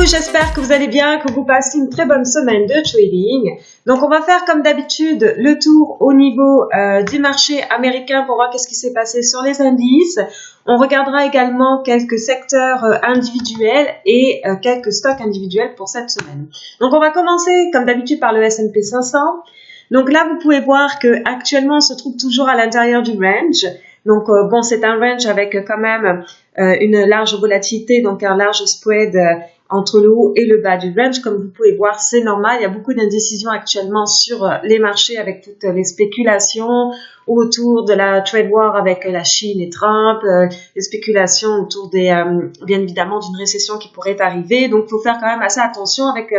J'espère que vous allez bien, que vous passez une très bonne semaine de trading. Donc on va faire comme d'habitude le tour au niveau du marché américain pour voir qu'est-ce qui s'est passé sur les indices. On regardera également quelques secteurs individuels et quelques stocks individuels pour cette semaine. Donc on va commencer comme d'habitude par le S&P 500. Donc là vous pouvez voir que actuellement on se trouve toujours à l'intérieur du range. Donc bon, c'est un range avec quand même une large volatilité, donc un large spread entre le haut et le bas du range. Comme vous pouvez voir, c'est normal. Il y a beaucoup d'indécisions actuellement sur les marchés avec toutes les spéculations autour de la trade war avec la Chine et Trump, les spéculations autour des, bien évidemment, d'une récession qui pourrait arriver. Donc, il faut faire quand même assez attention avec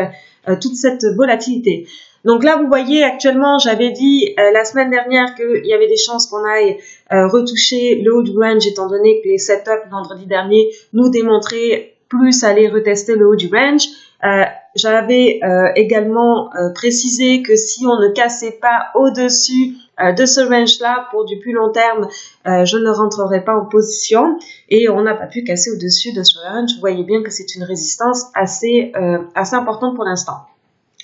toute cette volatilité. Donc là, vous voyez, actuellement, j'avais dit la semaine dernière qu'il y avait des chances qu'on aille retoucher le haut du range, étant donné que les setups vendredi dernier nous démontraient plus aller retester le haut du range. J'avais également précisé que si on ne cassait pas au-dessus de ce range-là pour du plus long terme, je ne rentrerai pas en position et on n'a pas pu casser au-dessus de ce range. Vous voyez bien que c'est une résistance assez importante pour l'instant.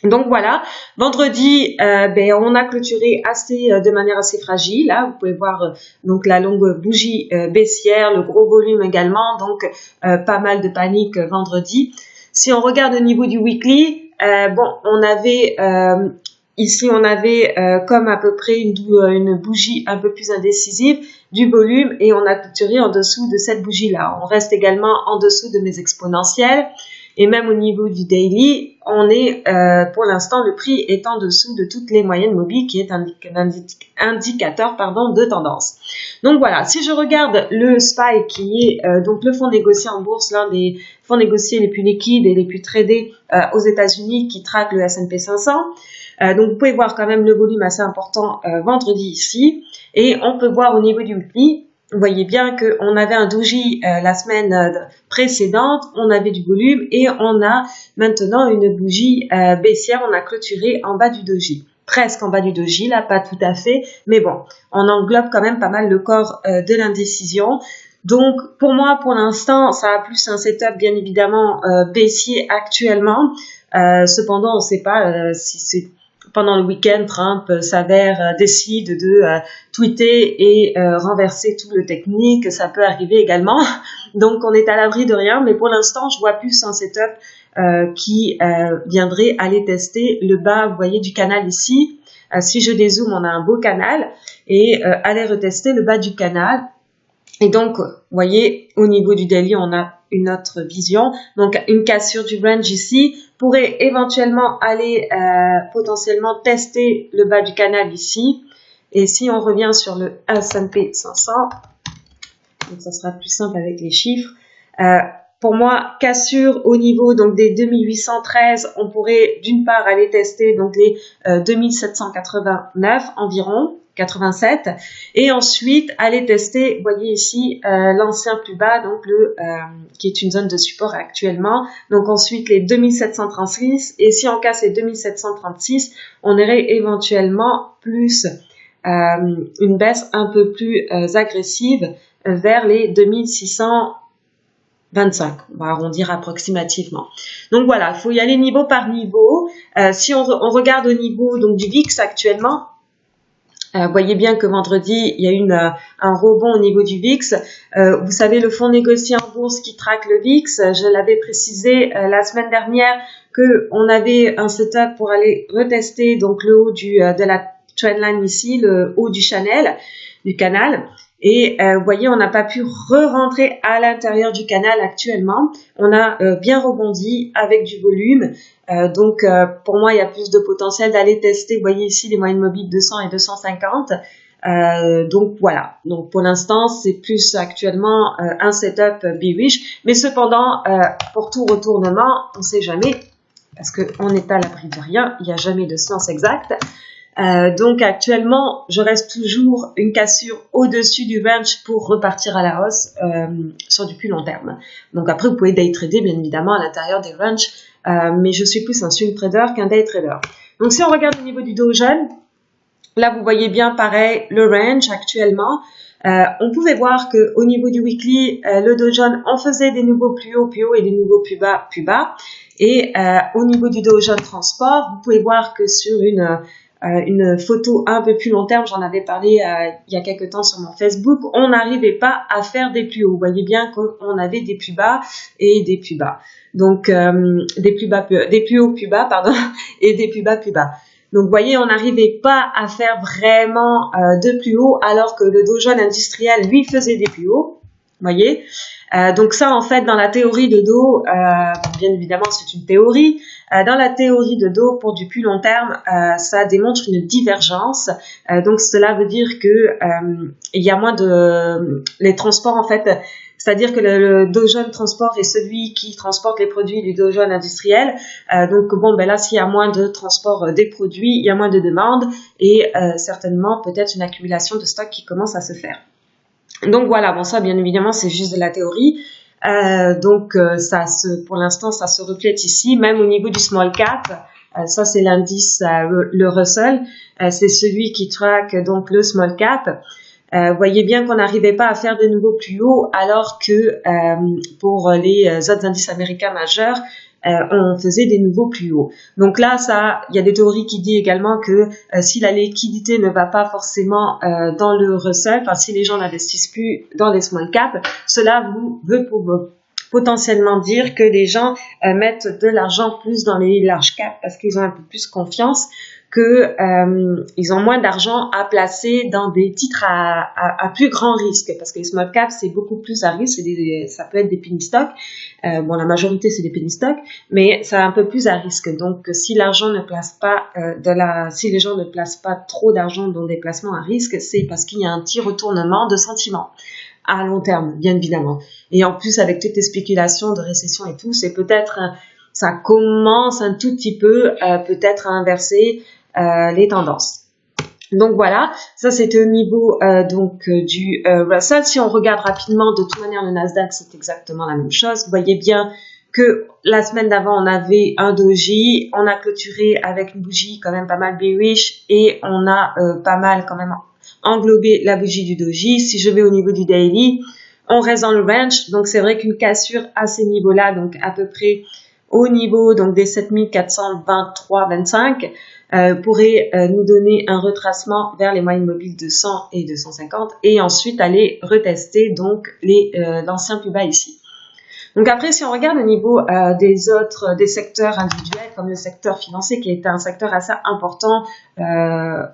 Donc voilà, vendredi, on a clôturé de manière assez fragile. Là, vous pouvez voir donc la longue bougie baissière, le gros volume également, donc pas mal de panique vendredi. Si on regarde au niveau du weekly, on avait ici on avait comme à peu près une bougie un peu plus indécisive du volume et on a clôturé en dessous de cette bougie-là. On reste également en dessous de mes exponentielles. Et même au niveau du daily, on est, pour l'instant, le prix est en dessous de toutes les moyennes mobiles qui est un indicateur de tendance. Donc voilà, si je regarde le SPY qui est donc le fonds négocié en bourse, l'un des fonds négociés les plus liquides et les plus tradés aux États-Unis qui traque le S&P 500. Donc vous pouvez voir quand même le volume assez important vendredi ici. Et on peut voir au niveau du weekly, vous voyez bien qu'on avait un doji la semaine précédente, on avait du volume et on a maintenant une bougie baissière, on a clôturé en bas du doji. Presque en bas du doji, là, pas tout à fait, mais bon, on englobe quand même pas mal le corps de l'indécision. Donc, pour moi, pour l'instant, ça a plus un setup, bien évidemment, baissier actuellement. Cependant, on ne sait pas si c'est... Pendant le week-end, Trump décide de tweeter et renverser tout le technique. Ça peut arriver également. Donc, on est à l'abri de rien. Mais pour l'instant, je vois plus un setup qui viendrait aller tester le bas, vous voyez, du canal ici. Si je dézoome, on a un beau canal. Et aller retester le bas du canal. Et donc, vous voyez, au niveau du daily, on a une autre vision. Donc, une cassure du range ici pourrait éventuellement aller potentiellement tester le bas du canal ici. Et si on revient sur le S&P 500, donc ça sera plus simple avec les chiffres. Pour moi, cassure au niveau donc des 2813, on pourrait d'une part aller tester donc les 2789 environ. 87 et ensuite aller tester, vous voyez ici l'ancien plus bas, donc qui est une zone de support actuellement, donc ensuite les 2736 et si on casse les 2736 on irait éventuellement plus une baisse un peu plus agressive vers les 2625, on va arrondir approximativement. Donc voilà, il faut y aller niveau par niveau. Si on regarde au niveau donc du VIX actuellement, voyez bien que vendredi, il y a eu un rebond au niveau du VIX. Vous savez, le fonds négocié en bourse qui traque le VIX, je l'avais précisé la semaine dernière qu'on avait un setup pour aller retester donc le haut de la trendline ici, le haut du canal. Et vous voyez, on n'a pas pu re-rentrer à l'intérieur du canal actuellement. On a bien rebondi avec du volume. Donc, pour moi, il y a plus de potentiel d'aller tester. Vous voyez ici les moyennes mobiles 200 et 250. Donc, voilà. Donc, pour l'instant, c'est plus actuellement un setup bearish. Mais cependant, pour tout retournement, on ne sait jamais parce qu'on n'est pas à l'abri de rien. Il n'y a jamais de science exacte. Donc actuellement, je reste toujours une cassure au-dessus du range pour repartir à la hausse sur du plus long terme. Donc après, vous pouvez day trader bien évidemment à l'intérieur des ranges, mais je suis plus un swing trader qu'un day trader. Donc si on regarde au niveau du Dow Jones, là vous voyez bien pareil le range actuellement. On pouvait voir que au niveau du weekly, le Dow Jones en faisait des nouveaux plus hauts et des nouveaux plus bas. Et au niveau du Dow Jones Transport, vous pouvez voir que sur une photo un peu plus long terme, j'en avais parlé il y a quelques temps sur mon Facebook, on n'arrivait pas à faire des plus hauts. Vous voyez bien qu'on avait des plus bas et des plus bas. Donc des plus hauts plus bas, pardon, et des plus bas plus bas. Donc, vous voyez, on n'arrivait pas à faire vraiment de plus haut, alors que le Dow Jones industriel, lui, faisait des plus hauts. Vous voyez, donc ça, en fait, dans la théorie de Dow, bien évidemment, c'est une théorie. Dans la théorie de Dow, pour du plus long terme, ça démontre une divergence. Donc, cela veut dire que il y a moins de les transports, en fait. C'est-à-dire que le Dow Jones Transport est celui qui transporte les produits du Dow Jones industriel. Donc bon, ben là, s'il y a moins de transport des produits, il y a moins de demande et certainement peut-être une accumulation de stock qui commence à se faire. Donc voilà, bon ça, bien évidemment, c'est juste de la théorie. Donc pour l'instant, ça se reflète ici, même au niveau du small cap. Ça, c'est l'indice, le Russell. C'est celui qui traque donc le small cap. Vous voyez bien qu'on n'arrivait pas à faire de nouveaux plus hauts, alors que pour les autres indices américains majeurs, on faisait des nouveaux plus hauts. Donc là, il y a des théories qui disent également que si la liquidité ne va pas forcément dans le Russell, enfin si les gens n'investissent plus dans les small caps, cela veut potentiellement dire que les gens mettent de l'argent plus dans les large caps parce qu'ils ont un peu plus confiance que ils ont moins d'argent à placer dans des titres à plus grand risque, parce que les small caps c'est beaucoup plus à risque, ça peut être des penny stocks, bon la majorité c'est des penny stocks, mais c'est un peu plus à risque. Donc si l'argent ne place pas si les gens ne placent pas trop d'argent dans des placements à risque, c'est parce qu'il y a un petit retournement de sentiment à long terme, bien évidemment. Et en plus avec toutes les spéculations de récession et tout, c'est peut-être ça commence un tout petit peu peut-être à inverser les tendances. Donc voilà, ça c'était au niveau du Russell. Si on regarde rapidement, de toute manière le Nasdaq c'est exactement la même chose. Vous voyez bien que la semaine d'avant on avait un doji, on a clôturé avec une bougie quand même pas mal bearish et on a pas mal quand même englobé la bougie du doji. Si je vais au niveau du daily, on reste dans le range, donc c'est vrai qu'une cassure à ces niveaux-là, donc à peu près au niveau donc des 7423,25 pourrait nous donner un retracement vers les moyennes mobiles de 100 et 250 et ensuite aller retester donc l'ancien plus bas ici. Donc après, si on regarde au niveau des secteurs individuels, comme le secteur financier, qui est un secteur assez important,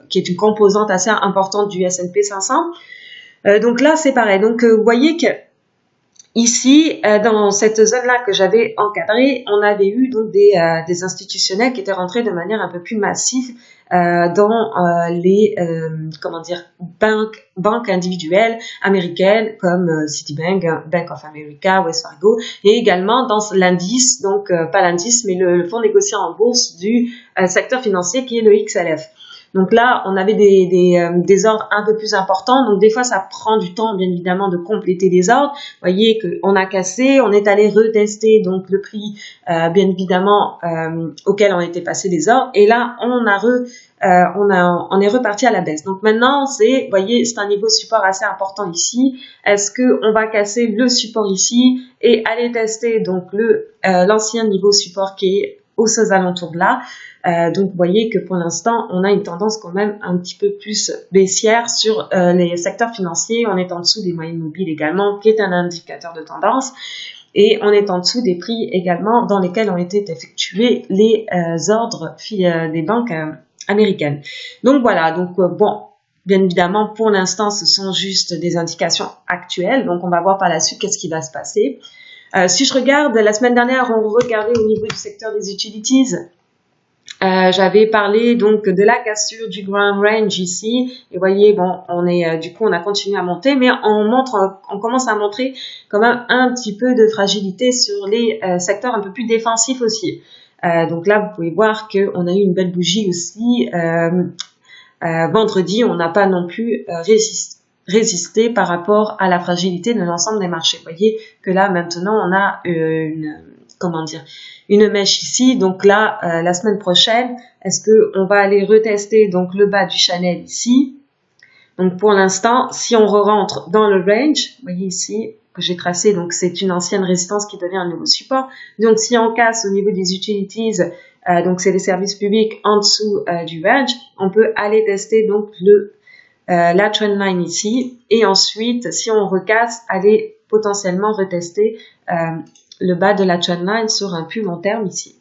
qui est une composante assez importante du S&P 500, donc là, c'est pareil. Donc, vous voyez que ici, dans cette zone-là que j'avais encadrée, on avait eu donc des institutionnels qui étaient rentrés de manière un peu plus massive dans les banques individuelles américaines comme Citibank, Bank of America, Wells Fargo, et également dans l'indice, donc pas l'indice, mais le fonds négocié en bourse du secteur financier qui est le XLF. Donc là, on avait des ordres un peu plus importants. Donc des fois, ça prend du temps, bien évidemment, de compléter les ordres. Vous voyez qu'on a cassé, on est allé retester donc le prix, bien évidemment, auquel ont été passés les ordres. Et là, on est reparti à la baisse. Donc maintenant, vous voyez, c'est un niveau de support assez important ici. Est-ce que on va casser le support ici et aller tester donc l'ancien niveau support qui est aux alentours de là? Donc vous voyez que pour l'instant on a une tendance quand même un petit peu plus baissière sur les secteurs financiers. On est en dessous des moyennes mobiles également, qui est un indicateur de tendance, et on est en dessous des prix également dans lesquels ont été effectués les ordres des banques américaines. Donc voilà, donc bon, bien évidemment pour l'instant ce sont juste des indications actuelles, donc on va voir par la suite qu'est-ce qui va se passer. Si je regarde, la semaine dernière on regardait au niveau du secteur des utilities. J'avais parlé donc de la cassure du ground range ici, et vous voyez, bon, du coup on a continué à monter, mais on commence à montrer quand même un petit peu de fragilité sur les secteurs un peu plus défensifs aussi. Donc là vous pouvez voir qu'on a eu une belle bougie aussi. Vendredi, on n'a pas non plus résisté par rapport à la fragilité de l'ensemble des marchés. Vous voyez que là maintenant on a comment dire, une mèche ici. Donc là, la semaine prochaine, est-ce que on va aller retester donc le bas du channel ici? Donc pour l'instant, si on rentre dans le range, vous voyez ici que j'ai tracé, donc c'est une ancienne résistance qui devient un nouveau support. Donc si on casse au niveau des utilities, donc c'est les services publics en dessous du range, on peut aller tester donc la trendline ici, et ensuite si on recasse, aller potentiellement retester le bas de la trendline sur un plus long terme ici.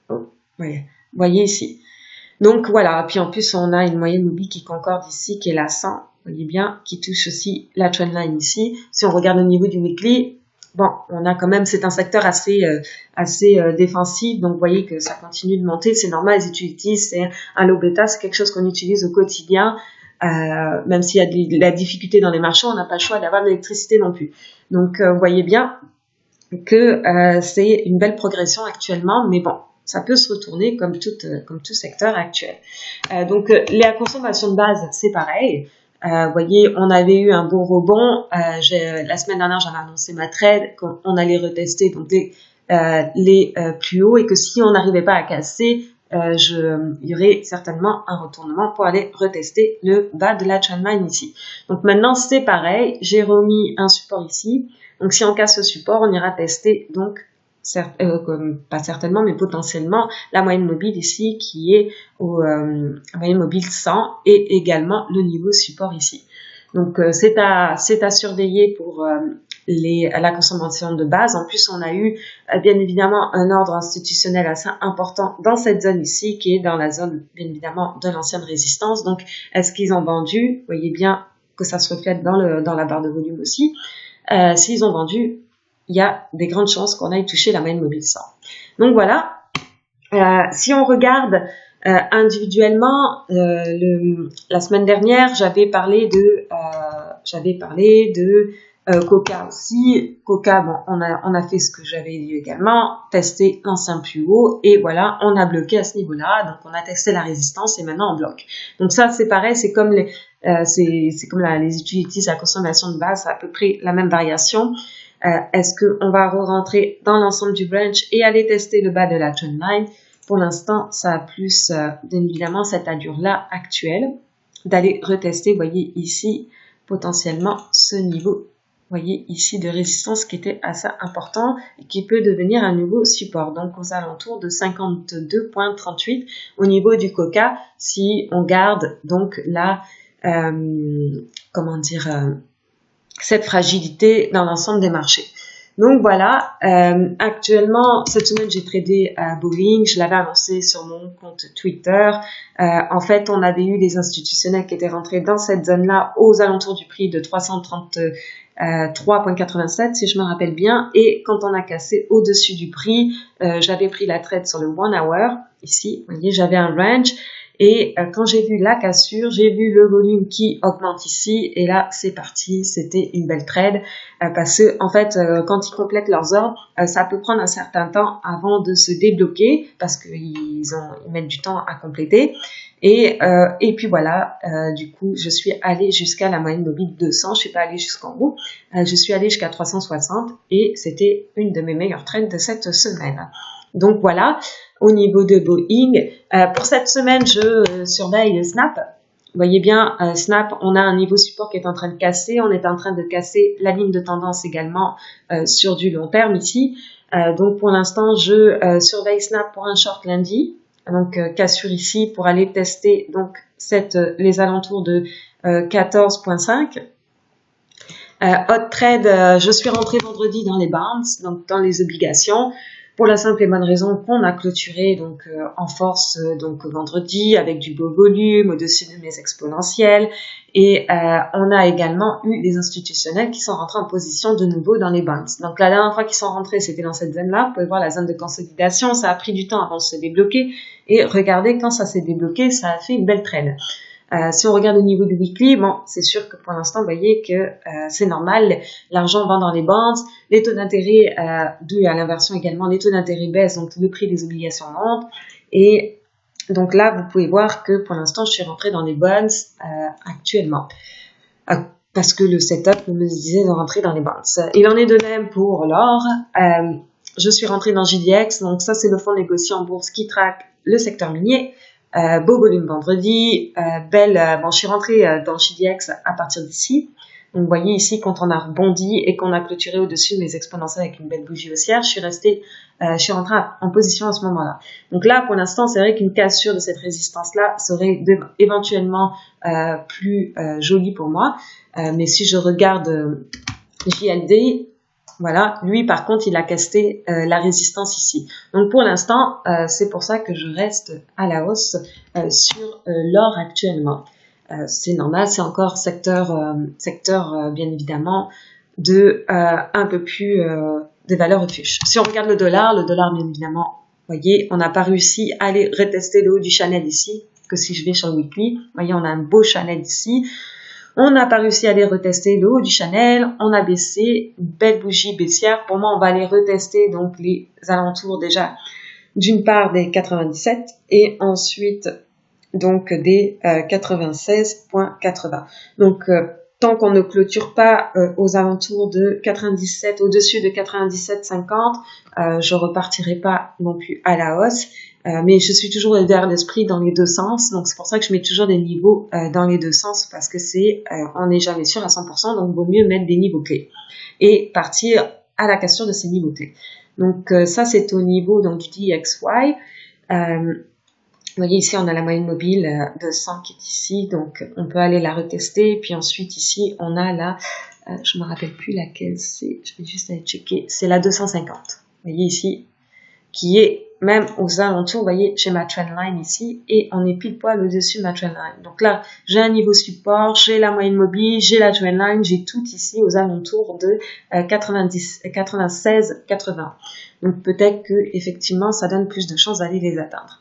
Oh, voyez ici. Donc voilà, puis en plus on a une moyenne mobile qui concorde ici, qui est la 100, vous voyez bien, qui touche aussi la trendline ici. Si on regarde au niveau du weekly, bon, on a quand même, c'est un secteur assez défensif, donc vous voyez que ça continue de monter, c'est normal, les utilities, c'est un low beta, c'est quelque chose qu'on utilise au quotidien, même s'il y a de la difficulté dans les marchés, on n'a pas le choix d'avoir de l'électricité non plus. Donc vous voyez bien que c'est une belle progression actuellement, mais bon, ça peut se retourner comme tout secteur actuel. Donc la consommation de base, c'est pareil. Vous voyez, on avait eu un bon rebond. La semaine dernière, j'avais annoncé ma trade qu'on allait retester donc les plus hauts, et que si on n'arrivait pas à casser, il y aurait certainement un retournement pour aller retester le bas de la trendline ici. Donc maintenant, c'est pareil. J'ai remis un support ici. Donc si on casse ce support, on ira tester donc pas certainement, mais potentiellement la moyenne mobile ici qui est la moyenne mobile 100, et également le niveau support ici. Donc c'est à surveiller pour la consommation de base. En plus, on a eu bien évidemment un ordre institutionnel assez important dans cette zone ici, qui est dans la zone bien évidemment de l'ancienne résistance. Donc est-ce qu'ils ont vendu? Vous voyez bien que ça se reflète dans la barre de volume aussi. S'ils ont vendu, il y a des grandes chances qu'on aille toucher la moyenne mobile 100. Donc voilà, si on regarde individuellement, la semaine dernière, j'avais parlé de Coca aussi. Coca, bon, on a fait ce que j'avais dit également, testé l'ancien plus haut, et voilà, on a bloqué à ce niveau-là. Donc on a testé la résistance et maintenant on bloque. Donc ça, c'est pareil, c'est comme les utilities, la consommation de base, c'est à peu près la même variation. Est-ce qu'on va re-rentrer dans l'ensemble du branch et aller tester le bas de la trendline? Pour l'instant, ça a plus, bien évidemment, cette allure-là actuelle d'aller retester, vous voyez ici, potentiellement ce niveau, vous voyez ici, de résistance qui était assez important et qui peut devenir un nouveau support. Donc, aux alentours de 52,38 au niveau du Coca, si on garde donc cette fragilité dans l'ensemble des marchés. Donc voilà, actuellement, cette semaine, j'ai tradé à Boeing, je l'avais annoncé sur mon compte Twitter. En fait, on avait eu des institutionnels qui étaient rentrés dans cette zone-là aux alentours du prix de 333,87, si je me rappelle bien. Et quand on a cassé au-dessus du prix, j'avais pris la trade sur le 1 hour. Ici, vous voyez, j'avais un range. Et quand j'ai vu la cassure, j'ai vu le volume qui augmente ici, et là c'est parti, c'était une belle trade, parce que en fait quand ils complètent leurs ordres, ça peut prendre un certain temps avant de se débloquer, parce qu'ils mettent du temps à compléter. Et puis voilà, du coup je suis allée jusqu'à la moyenne mobile 200, je suis pas allée jusqu'en haut, je suis allée jusqu'à 360, et c'était une de mes meilleures trades de cette semaine. Donc voilà, au niveau de Boeing, pour cette semaine, je surveille Snap. Vous voyez bien, Snap, on a un niveau support qui est en train de casser. On est en train de casser la ligne de tendance également sur du long terme ici. Donc pour l'instant, je surveille Snap pour un short lundi. Donc cassure ici pour aller tester donc les alentours de 14,5. Hot trade, je suis rentrée vendredi dans les bonds, donc dans les obligations, pour la simple et bonne raison qu'on a clôturé donc en force donc vendredi avec du beau volume au-dessus de mes exponentielles, et on a également eu des institutionnels qui sont rentrés en position de nouveau dans les bonds. Donc la dernière fois qu'ils sont rentrés, c'était dans cette zone-là. Vous pouvez voir la zone de consolidation, ça a pris du temps avant de se débloquer, et regardez, quand ça s'est débloqué, ça a fait une belle trade. Si on regarde au niveau du weekly, bon, c'est sûr que pour l'instant, vous voyez que c'est normal, l'argent va dans les bonds, les taux d'intérêt, dû à l'inversion également, les taux d'intérêt baissent, donc le prix des obligations monte, et donc là, vous pouvez voir que pour l'instant, je suis rentrée dans les bonds actuellement, parce que le setup me disait de rentrer dans les bonds. Il en est de même pour l'or. je suis rentrée dans JDX, donc ça c'est le fonds négocié en bourse qui traque le secteur minier. Beau volume vendredi, je suis rentrée dans JDX à partir d'ici. Donc vous voyez ici, quand on a rebondi et qu'on a clôturé au-dessus de mes exponentielles avec une belle bougie haussière, je suis rentrée en position à ce moment-là. Donc là, pour l'instant, c'est vrai qu'une cassure de cette résistance-là serait éventuellement plus jolie pour moi. Mais si je regarde JLD, voilà, lui par contre, il a casté la résistance ici. Donc pour l'instant, c'est pour ça que je reste à la hausse sur l'or actuellement. C'est normal, c'est encore secteur bien évidemment de un peu plus des valeurs refuge. Si on regarde le dollar bien évidemment, vous voyez, on n'a pas réussi à aller retester le haut du channel ici, que si je vais sur le weekly, vous voyez, on a un beau channel ici. On n'a pas réussi à aller retester le haut du channel, on a baissé, une belle bougie baissière. Pour moi, on va aller retester donc les alentours déjà d'une part des 97 et ensuite donc des 96.80. Donc tant qu'on ne clôture pas aux alentours de 97, au-dessus de 97,50, je repartirai pas non plus à la hausse. Mais je suis toujours ouvert d'esprit dans les deux sens, donc c'est pour ça que je mets toujours des niveaux dans les deux sens, parce que on n'est jamais sûr à 100%, donc il vaut mieux mettre des niveaux clés et partir à la cassure de ces niveaux clés. Donc ça c'est au niveau donc du DXY. Vous voyez ici on a la moyenne mobile de 100 qui est ici, donc on peut aller la retester. Puis ensuite ici on a la, je me rappelle plus laquelle c'est, je vais juste aller checker, c'est la 250. Vous voyez ici qui est même aux alentours, vous voyez, j'ai ma trendline ici, et on est pile poil au-dessus de ma trendline. Donc là, j'ai un niveau support, j'ai la moyenne mobile, j'ai la trendline, j'ai tout ici aux alentours de 96, 80. Donc peut-être que effectivement, ça donne plus de chances d'aller les atteindre.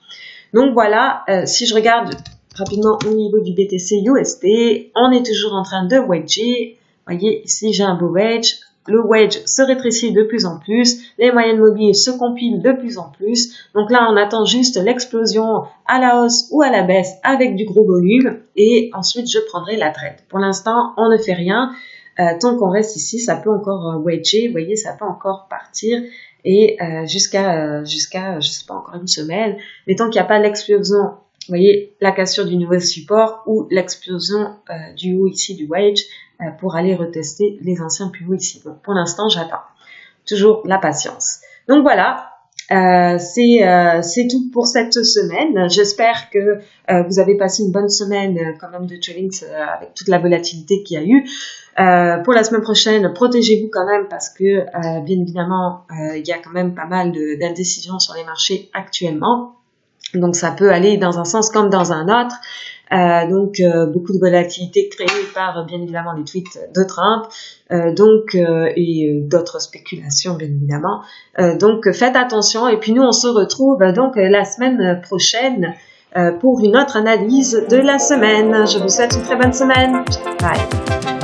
Donc voilà, si je regarde rapidement au niveau du BTC USD, on est toujours en train de wedger. Vous voyez, ici j'ai un beau wedge. Le wedge se rétrécit de plus en plus, les moyennes mobiles se compilent de plus en plus. Donc là, on attend juste l'explosion à la hausse ou à la baisse avec du gros volume et ensuite je prendrai la trade. Pour l'instant, on ne fait rien. Tant qu'on reste ici, ça peut encore wedger, vous voyez, ça peut encore partir et jusqu'à, je sais pas, encore une semaine. Mais tant qu'il n'y a pas l'explosion, vous voyez, la cassure du nouveau support ou l'explosion du haut ici du wedge, pour aller retester les anciens plus hauts ici. Donc pour l'instant, j'attends. Toujours la patience. Donc voilà, c'est tout pour cette semaine. J'espère que vous avez passé une bonne semaine quand même de trading avec toute la volatilité qu'il y a eu. Pour la semaine prochaine, protégez-vous quand même parce que bien évidemment, il y a quand même pas mal d'indécisions sur les marchés actuellement. Donc ça peut aller dans un sens comme dans un autre. Donc beaucoup de volatilité créée par bien évidemment les tweets de Trump, et d'autres spéculations bien évidemment. Donc faites attention et puis nous on se retrouve donc la semaine prochaine pour une autre analyse de la semaine. Je vous souhaite une très bonne semaine. Bye.